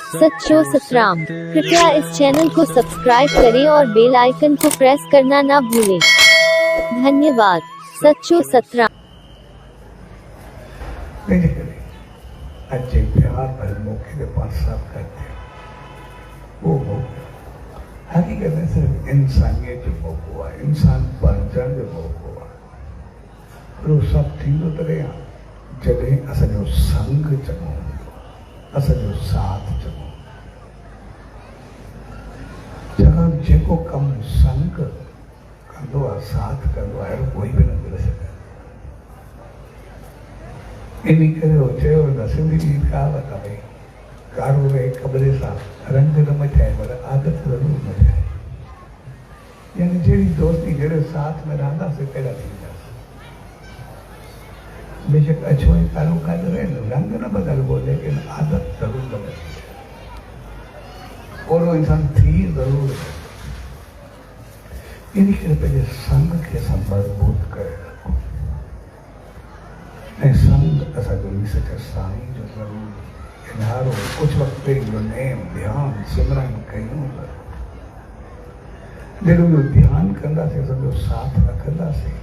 सच्चो सतराम। कृपया इस चैनल को सब्सक्राइब करें और बेल आइकन को प्रेस करना ना भूलें। धन्यवाद। सच्चो सतराम। अच्छे प्यार भरे मौके के पास सब करते हैं वो हकीकत में सिर्फ इंसानियत जो मौका हुआ इंसान बणजण जो मौका हुआ पर वो सब थींदो तॾहिं जॾहिं असांजो संग चङो हूंदो असांजो साथ चङो छाकाणि जेको कमु संग कंदो आहे साथ कंदो आहे अहिड़ो कोई बि न करे सघे इन करे हो चयो न सिंधी जी कहावत आहे भई कारो रहे कब्रे सां रंग न मचाए पर आदत ज़रूर मचाए यानी जहिड़ी दोस्ती जहिड़े साथ में रहंदासीं तहिड़ा थींदासीं बेशक अछो ऐं कारो काॾो रहे न रंग न बदलबो लेकिन आदत ज़रूर बदलबी ओड़ो इंसान थी ज़रूर इन करे पंहिंजे संग खे असां मज़बूत करे रखूं ऐं संग असांजो सच साईं जो ज़रूर नारो कुछ वक्त जो नेम ध्यान सिमरन कयूं जॾहिं जो ध्यान कंदासीं असांजो साथ रखंदासीं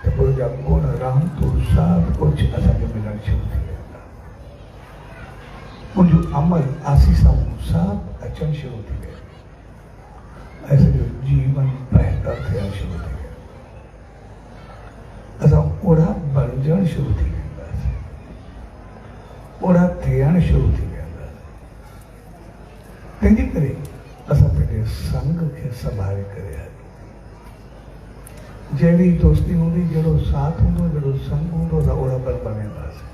त पोइ जा गुण रहमतूं सभु कुझु असांखे मिलणु शुरू थी वेंदा उनजो अमल आसीसां सभु अचणु शुरू थी वेंदा असांजो जीवन बहितर थियणु शुरू थी वेंदो असां ओड़ा बणजणु शुरू थी वेंदासीं ओड़ा थियणु शुरू थी वेंदासीं तंहिंजे करे असां पंहिंजे संग खे संभाले करे हलूं जहिड़ी दोस्ती हूंदी जहिड़ो साथ हूंदो जहिड़ो संग हूंदो असां ओड़ा बण वेंदासीं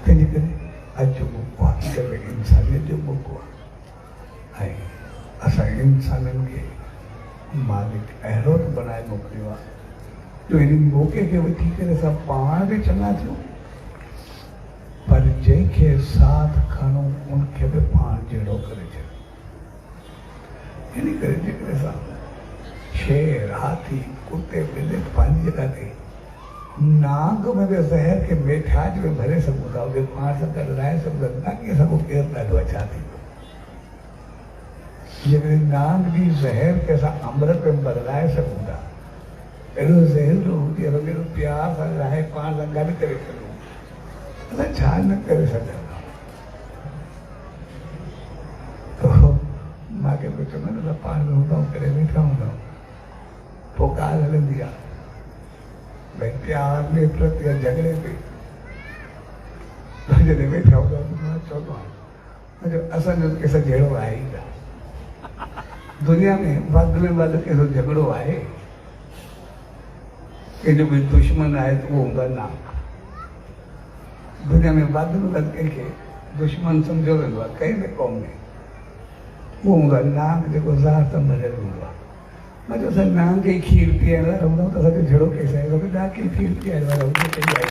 तंहिंजे करे अॼु जो मौक़ो हक़ीक़त में इंसानियत जो मौक़ो आहे ऐं असां इंसाननि खे मालिक अहिड़ो बनाए मोकिलियो आहे जो इन मौक़े खे वठी करे असां पाण बि चङा थियूं पर जंहिंखे साथ खणो उनखे बि पाण जहिड़ो करे छॾियो इन करे जेकॾहिं असां शेर हाथी कुते ॿिले पंहिंजी जॻह ते नाग में बि ज़हर खे मेठाज में भरे सघूं था उनखे पाण सां गॾु रहाए सघूं था नांगे असांजो केरु ॾाढो अच्छा थींदो जेकॾहिं नाग जी ज़हर खे असां अमृत में बदिलाए सघूं था अहिड़ो ज़हर हुजे अहिड़ो प्यार सां रहाए पाण सां गॾु करे सघूं असां छा न करे सघंदा मूंखे बि चवंदा न पाण में हूंदा करे वेठा हूंदा पोइ ॻाल्हि हलंदी आहे भई प्यार में प्रति या झगड़े ते जॾहिं वेठा हूंदा मां चवंदो आहियां असांजो कंहिंसां जहिड़ो आहे ई न दुनिया में वधि में वधि कंहिंजो झगड़ो आहे कंहिंजो बि दुश्मन आहे त उहो हूंदो आहे नाग दुनिया में वधि कंहिंखे दुश्मन सम्झो वेंदो आहे कंहिं बि क़ौम में उहो हूंदो आहे नाग जेको ज़ात भरियल हूंदो आहे मां चयो असां नाग खे खीर पीआरण वारा हूंदा त असांखे जहिड़ो कंहिंसां आहे नाग खे खीर पीआरण वारा हूंदा